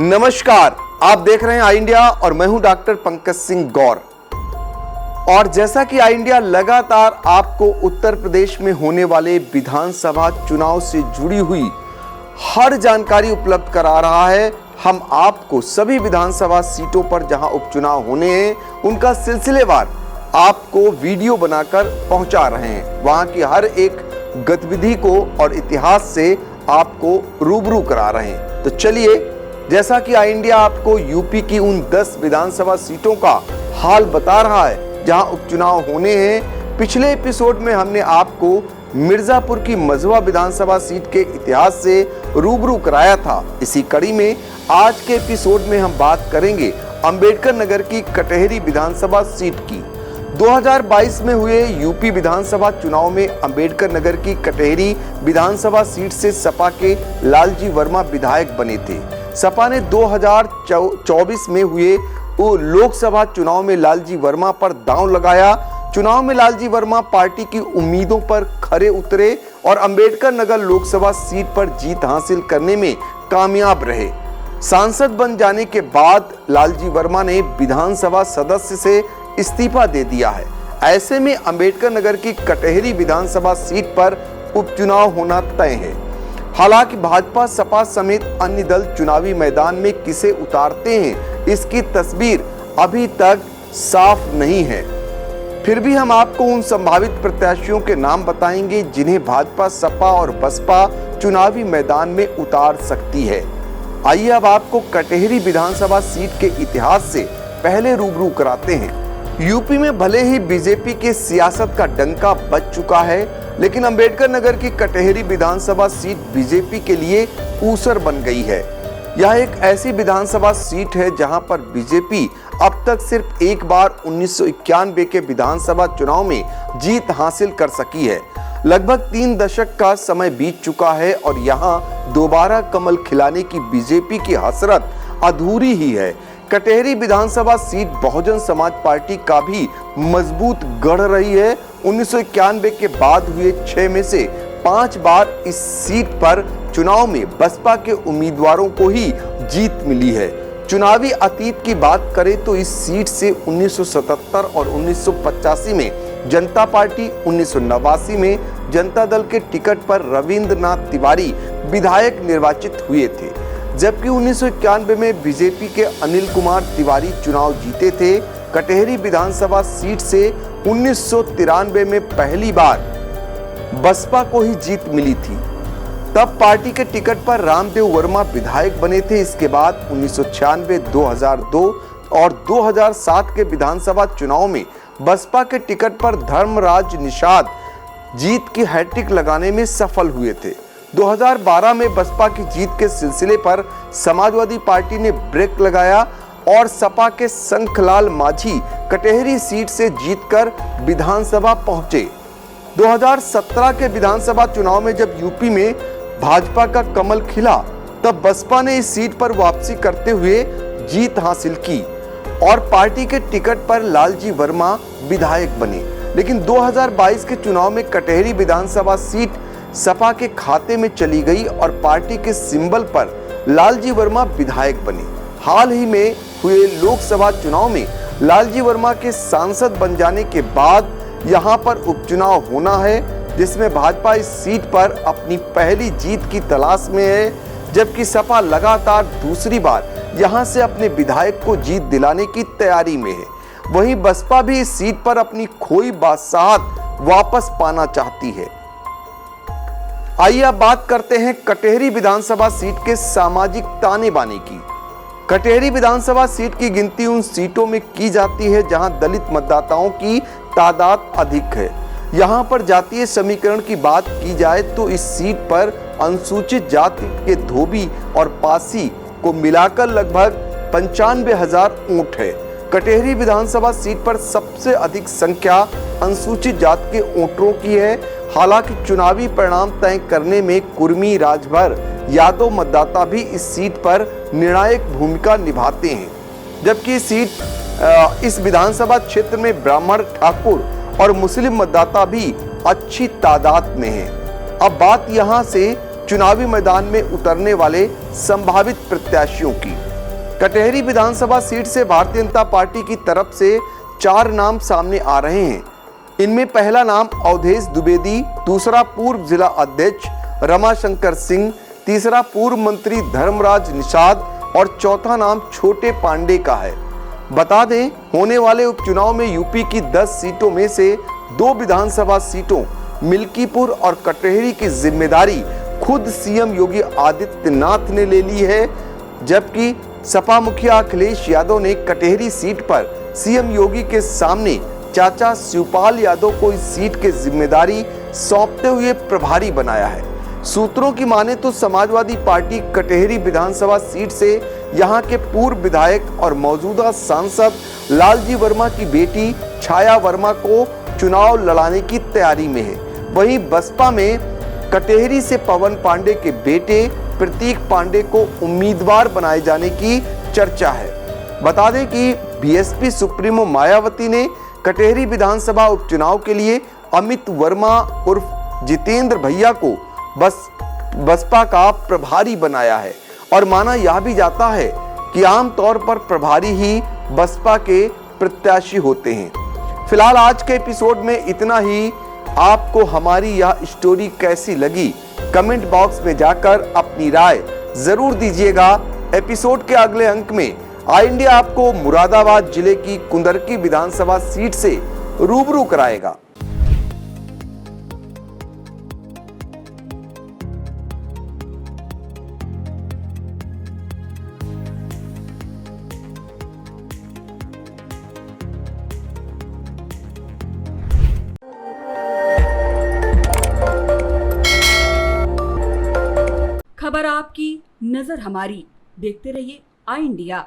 नमस्कार, आप देख रहे हैं आई इंडिया और मैं हूं डॉक्टर पंकज सिंह गौर। और जैसा कि आई इंडिया लगातार आपको उत्तर प्रदेश में होने वाले विधानसभा चुनाव से जुड़ी हुई हर जानकारी उपलब्ध करा रहा है, हम आपको सभी विधानसभा सीटों पर जहां उपचुनाव होने हैं उनका सिलसिलेवार आपको वीडियो बनाकर पहुंचा रहे हैं। वहां की हर एक गतिविधि को और इतिहास से आपको रूबरू करा रहे हैं। तो चलिए, जैसा कि आई इंडिया आपको यूपी की उन 10 विधानसभा सीटों का हाल बता रहा है जहां उपचुनाव होने हैं, पिछले एपिसोड में हमने आपको मिर्जापुर की मझवा विधानसभा सीट के इतिहास से रूबरू कराया था। इसी कड़ी में आज के एपिसोड में हम बात करेंगे अंबेडकर नगर की कटहरी विधानसभा सीट की। 2022 में हुए यूपी विधानसभा चुनाव में अंबेडकर नगर की कटहरी विधानसभा सीट से सपा के लालजी वर्मा विधायक बने थे। सपा ने 2024 में हुए लोकसभा चुनाव में लालजी वर्मा पर दांव लगाया। चुनाव में लालजी वर्मा पार्टी की उम्मीदों पर खरे उतरे और अंबेडकर नगर लोकसभा सीट पर जीत हासिल करने में कामयाब रहे। सांसद बन जाने के बाद लालजी वर्मा ने विधानसभा सदस्य से इस्तीफा दे दिया है। ऐसे में अंबेडकर नगर की कटहरी विधानसभा सीट पर उपचुनाव होना तय है। हालांकि भाजपा, सपा समेत अन्य दल चुनावी मैदान में किसे उतारते हैं, इसकी तस्वीर अभी तक साफ नहीं है। फिर भी हम आपको उन संभावित प्रत्याशियों के नाम बताएंगे जिन्हें भाजपा, सपा और बसपा चुनावी मैदान में उतार सकती है। आइए अब आपको कटहरी विधानसभा सीट के इतिहास से पहले रूबरू कराते हैं। यूपी में भले ही बीजेपी के सियासत का डंका बज चुका है, लेकिन अंबेडकर नगर की कटहरी विधानसभा सीट बीजेपी के लिए ऊसर बन गई है। यह एक ऐसी विधानसभा सीट है जहां पर बीजेपी अब तक सिर्फ एक बार 1991 के विधानसभा चुनाव में जीत हासिल कर सकी है। लगभग 3 दशक का समय बीत चुका है और यहां दोबारा कमल खिलाने की बीजेपी की हसरत अधूरी ही है। कटहरी विधानसभा सीट बहुजन समाज पार्टी का भी मजबूत गढ़ रही है। 1991 के बाद हुए 6 में से 5 बार इस सीट पर चुनाव में बसपा के उम्मीदवारों को ही जीत मिली है। चुनावी अतीत की बात करें तो इस सीट से 1977 और 1985 में जनता पार्टी, 1989 में जनता दल के टिकट पर रविंद्रनाथ तिवारी विधायक निर्वाचित हुए थे, जबकि 1991 में बीजेपी के अनिल कुमार तिवारी चुनाव जीते थे। कटहरी विधानसभा सीट से 1993 में पहली बार बसपा को ही जीत मिली थी। तब पार्टी के टिकट पर रामदेव वर्मा विधायक बने थे। इसके बाद 1996, 2002 और 2007 के विधानसभा चुनाव में बसपा के टिकट पर धर्मराज निषाद जीत की हैट्रिक लगाने में सफल हुए थे। 2012 में बसपा की जीत के सिलसिले पर समाजवादी पार्टी ने ब्रेक लगाया और सपा के शंखलाल माझी कटहरी सीट से जीतकर विधानसभा पहुंचे। 2017 के विधानसभा चुनाव में जब यूपी में भाजपा का कमल खिला, तब बसपा ने इस सीट पर वापसी करते हुए जीत हासिल की और पार्टी के टिकट पर लालजी वर्मा विधायक बने। लेकिन 2022 के चुनाव में कटहरी विधानसभा सीट सपा के खाते में चली गई और पार्टी के सिंबल पर लालजी वर्मा विधायक बने। हाल ही में हुए लोकसभा चुनाव में लालजी वर्मा के सांसद बन जाने के बाद यहां पर उपचुनाव होना है, जिसमें भाजपा इस सीट पर अपनी पहली जीत की तलाश में है, जबकि सपा लगातार दूसरी बार यहां से अपने विधायक को जीत दिलाने की तैयारी में है। वहीं बसपा भी इस सीट पर अपनी खोई बादशाहत वापस पाना चाहती है। आइए अब बात करते हैं कटहरी विधानसभा सीट के सामाजिक ताने बाने की। कटहरी विधानसभा सीट की गिनती उन सीटों में की जाती है जहां दलित मतदाताओं की तादाद अधिक है। यहां पर जातीय समीकरण की बात की जाए तो इस सीट पर अनुसूचित जाति के धोबी और पासी को मिलाकर लगभग 95,000 वोट है। कटहरी विधानसभा सीट पर सबसे अधिक संख्या अनुसूचित जाति के वोटरों की है। हालांकि चुनावी परिणाम तय करने में कुर्मी, राजभर, यादव मतदाता भी इस सीट पर निर्णायक भूमिका निभाते हैं, जबकि इस विधानसभा क्षेत्र में ब्राह्मण, ठाकुर और मुस्लिम मतदाता भी अच्छी तादाद में हैं। अब बात यहां से चुनावी मैदान में उतरने वाले संभावित प्रत्याशियों की। कटहरी विधानसभा सीट से भारतीय जनता पार्टी की तरफ से 4 नाम सामने आ रहे हैं। इनमें पहला नाम अवधेश द्विवेदी, दूसरा पूर्व जिला अध्यक्ष रमाशंकर सिंह, तीसरा पूर्व मंत्री धर्मराज निषाद और चौथा नाम छोटे पांडे का है। बता दें, होने वाले उपचुनाव में यूपी की 10 सीटों में से 2 विधानसभा सीटों मिल्कीपुर और कटहरी की जिम्मेदारी खुद सीएम योगी आदित्यनाथ ने ले ली है, जबकि सपा मुखिया अखिलेश यादव ने कटहरी सीट पर सीएम योगी के सामने चाचा शिवपाल यादव को इस सीट की जिम्मेदारी सौंपते हुए प्रभारी बनाया है। सूत्रों की माने तो समाजवादी पार्टी कटहरी विधानसभा सीट से यहां के पूर्व विधायक और मौजूदा सांसद लालजी वर्मा की बेटी छाया वर्मा को चुनाव लड़ाने की तैयारी में है। वहीं बसपा में कटहरी से पवन पांडे के बेटे प्रतीक पांडे को उम्मीदवार बनाए जाने की चर्चा है। बता दें कि बीएसपी सुप्रीमो मायावती ने कटहरी विधानसभा उपचुनाव के लिए अमित वर्मा उर्फ जितेंद्र भैया को बसपा का प्रभारी बनाया है और माना यह भी जाता है कि आमतौर पर प्रभारी ही बसपा के प्रत्याशी होते हैं। फिलहाल आज के एपिसोड में इतना ही। आपको हमारी यह स्टोरी कैसी लगी, कमेंट बॉक्स में जाकर अपनी राय जरूर दीजिएगा। एपिसोड के अगले अंक में आई इंडिया आपको मुरादाबाद जिले की कुंदरकी विधानसभा सीट से रूबरू कराएगा। खबर आपकी, नजर हमारी। देखते रहिए आई इंडिया।